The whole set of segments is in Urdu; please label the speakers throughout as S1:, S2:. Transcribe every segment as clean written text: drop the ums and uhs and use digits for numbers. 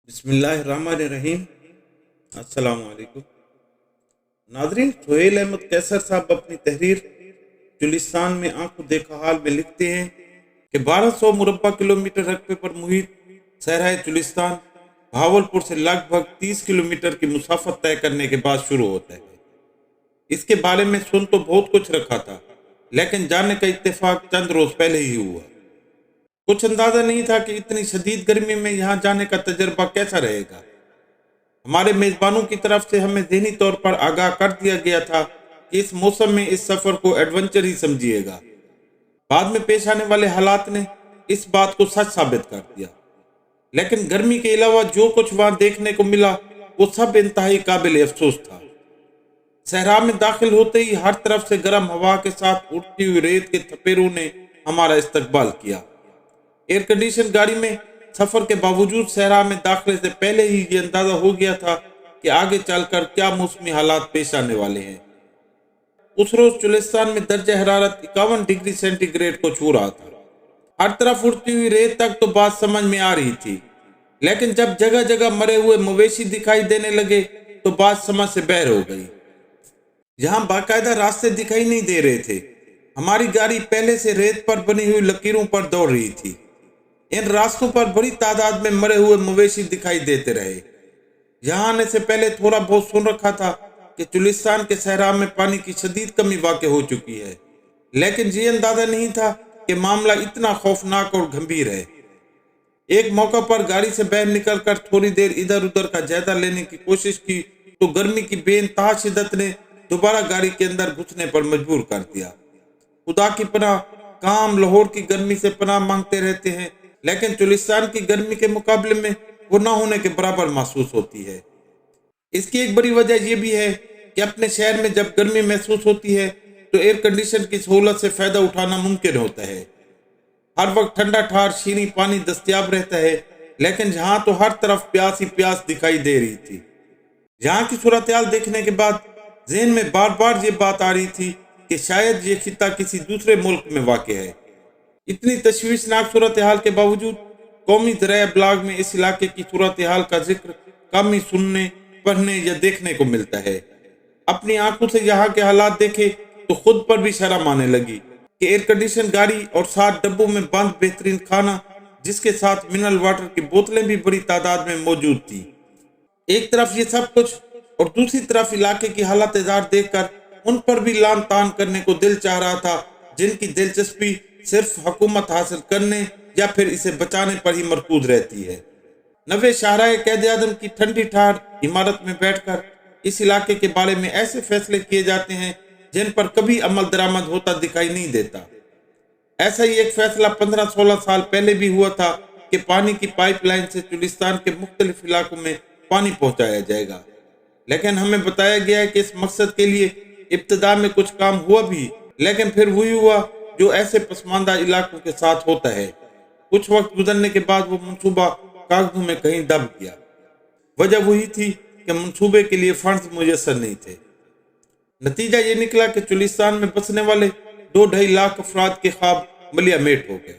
S1: بسم اللہ الرحمن الرحیم۔ السلام علیکم ناظرین، سہیل احمد قیصر صاحب اپنی تحریر چلستان میں آنکھوں دیکھا حال میں لکھتے ہیں کہ 1200 مربع کلومیٹر رقبے پر محیط صحرائے چلستان بھاولپور سے لگ بھگ 30 کلومیٹر کی مسافت طے کرنے کے بعد شروع ہوتا ہے۔ اس کے بارے میں سن تو بہت کچھ رکھا تھا، لیکن جانے کا اتفاق چند روز پہلے ہی ہوا۔ کچھ اندازہ نہیں تھا کہ اتنی شدید گرمی میں یہاں جانے کا تجربہ کیسا رہے گا۔ ہمارے میزبانوں کی طرف سے ہمیں ذہنی طور پر آگاہ کر دیا گیا تھا کہ اس موسم میں اس سفر کو ایڈونچر ہی سمجھیے گا۔ بعد میں پیش آنے والے حالات نے اس بات کو سچ ثابت کر دیا، لیکن گرمی کے علاوہ جو کچھ وہاں دیکھنے کو ملا وہ سب انتہائی قابل افسوس تھا۔ صحرا میں داخل ہوتے ہی ہر طرف سے گرم ہوا کے ساتھ اٹھتی ہوئی ریت کے تھپیروں نے ہمارا استقبال کیا۔ ایئر کنڈیشن گاڑی میں سفر کے باوجود صحرا میں داخلے سے پہلے ہی یہ اندازہ ہو گیا تھا کہ آگے چل کر کیا موسمی حالات پیش آنے والے ہیں۔ اس روز چلستان میں درجہ حرارت 51 ڈگری سینٹی گریڈ کو چھو رہا تھا۔ ہر طرف اڑتی ہوئی ریت تک تو بات سمجھ میں آ رہی تھی، لیکن جب جگہ جگہ مرے ہوئے مویشی دکھائی دینے لگے تو بات سمجھ سے باہر ہو گئی۔ یہاں باقاعدہ راستے دکھائی نہیں دے رہے تھے۔ ہماری گاڑی پہلے سے ریت پر بنی ہوئی لکیروں پر دوڑ رہی تھی۔ ان راستوں پر بڑی تعداد میں مرے ہوئے مویشی دکھائی دیتے رہے۔ یہاں آنے سے پہلے تھوڑا بہت سن رکھا تھا کہ چلستان کے صحرا میں پانی کی شدید کمی واقع ہو چکی ہے، لیکن یہ اندازہ نہیں تھا کہ معاملہ اتنا خوفناک اور گھمبیر ہے۔ ایک موقع پر گاڑی سے باہر نکل کر تھوڑی دیر ادھر ادھر کا جائزہ لینے کی کوشش کی تو گرمی کی بے انتہا شدت نے دوبارہ گاڑی کے اندر گھسنے پر مجبور کر دیا۔ خدا کی پناہ، کام لاہور کی گرمی سے پناہ مانگتے رہتے ہیں، لیکن چلستان کی گرمی کے مقابلے میں وہ نہ ہونے کے برابر محسوس ہوتی ہے۔ اس کی ایک بڑی وجہ یہ بھی ہے کہ اپنے شہر میں جب گرمی محسوس ہوتی ہے تو ایئر کنڈیشن کی سہولت سے فائدہ اٹھانا ممکن ہوتا ہے۔ ہر وقت ٹھنڈا ٹھار شیریں پانی دستیاب رہتا ہے، لیکن یہاں تو ہر طرف پیاس ہی پیاس دکھائی دے رہی تھی۔ یہاں کی صورتحال دیکھنے کے بعد ذہن میں بار بار یہ بات آ رہی تھی کہ شاید یہ خطہ کسی دوسرے ملک میں واقع ہے۔ اتنی تشویشناک صورتحال کے باوجود قومی ذرائع ابلاغ میں اس علاقے کی صورتحال کا ذکر کم ہی سننے، پڑھنے یا دیکھنے کو ملتا ہے۔ اپنی آنکھوں سے یہاں کے حالات دیکھے تو خود پر بھی شرم آنے لگی کہ ایئر کنڈیشن گاڑی اور 7 ڈبوں میں بند بہترین کھانا، جس کے ساتھ منرل واٹر کی بوتلیں بھی بڑی تعداد میں موجود تھی۔ ایک طرف یہ سب کچھ اور دوسری طرف علاقے کی حالت زار دیکھ کر ان پر بھی لان تان کرنے کو دل چاہ رہا تھا جن کی دلچسپی صرف حکومت حاصل کرنے یا پھر اسے بچانے پر ہی مرکوز رہتی ہے۔ نوے شاہراہ قائد اعظم کی ٹھنڈی ٹھار عمارت میں بیٹھ کر اس علاقے کے بارے میں ایسے فیصلے کیے جاتے ہیں جن پر کبھی عمل درآمد ہوتا دکھائی نہیں دیتا۔ ایسا ہی ایک فیصلہ 15-16 سال پہلے بھی ہوا تھا کہ پانی کی پائپ لائن سے چلستان کے مختلف علاقوں میں پانی پہنچایا جائے گا، لیکن ہمیں بتایا گیا ہے کہ اس مقصد کے لیے ابتدا میں کچھ کام ہوا بھی، لیکن پھر وہی ہوا جو ایسے پسماندہ علاقوں کے ساتھ ہوتا ہے۔ کچھ وقت گزرنے کے بعد وہ منصوبہ کاغذوں میں کہیں دب گیا۔ وجہ وہی تھی کہ منصوبے کے لیے فنڈز میسر نہیں تھے۔ نتیجہ یہ نکلا کہ چلستان میں بسنے والے 2-2.5 لاکھ افراد کے خواب ملیا میٹ ہو گئے۔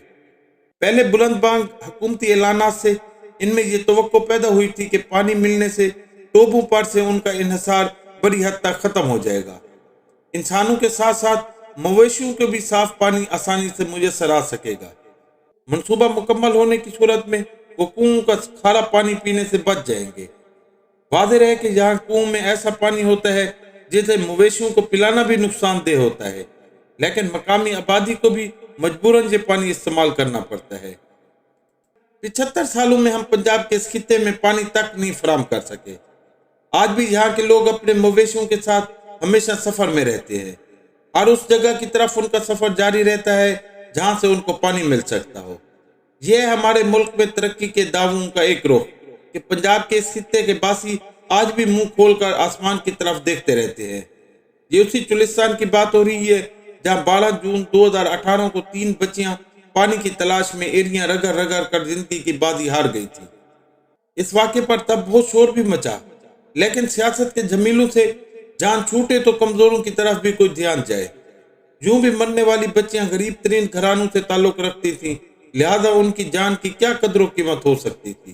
S1: پہلے بلند بانگ حکومتی اعلانات سے ان میں یہ توقع پیدا ہوئی تھی کہ پانی ملنے سے ٹوبوں پر سے ان کا انحصار بڑی حد تک ختم ہو جائے گا۔ انسانوں کے ساتھ ساتھ مویشیوں کو بھی صاف پانی آسانی سے میسر آ سکے گا۔ منصوبہ مکمل ہونے کی صورت میں وہ کنووں کا کھارا پانی پینے سے بچ جائیں گے۔ واضح ہے کہ یہاں کنووں میں ایسا پانی ہوتا ہے جسے مویشیوں کو پلانا بھی نقصان دہ ہوتا ہے، لیکن مقامی آبادی کو بھی مجبوراً یہ پانی استعمال کرنا پڑتا ہے۔ 75 سالوں میں ہم پنجاب کے اس خطے میں پانی تک نہیں فراہم کر سکے۔ آج بھی یہاں کے لوگ اپنے مویشیوں کے ساتھ ہمیشہ سفر میں رہتے ہیں اور اس جگہ کی طرف ان کا سفر جاری رہتا ہے جہاں سے ان کو پانی مل سکتا ہو۔ یہ ہے ہمارے ملک میں ترقی کے دعووں کا ایک رخ کہ پنجاب کے اس خطے کے باسی آج بھی منہ کھول کر آسمان کی طرف دیکھتے رہتے ہیں۔ یہ اسی چلستان کی بات ہو رہی ہے جہاں 12 جون 2018 کو 3 بچیاں پانی کی تلاش میں ایڑیاں رگڑ رگڑ کر زندگی کی بازی ہار گئی تھی۔ اس واقعے پر تب بہت شور بھی مچا، لیکن سیاست کے جھمیلوں سے جان چھوٹے تو کمزوروں کی طرف بھی کوئی دھیان جائے۔ یوں بھی مرنے والی بچیاں غریب ترین گھرانوں سے تعلق رکھتی تھیں، لہذا ان کی جان کی کیا قدر و قیمت ہو سکتی تھی۔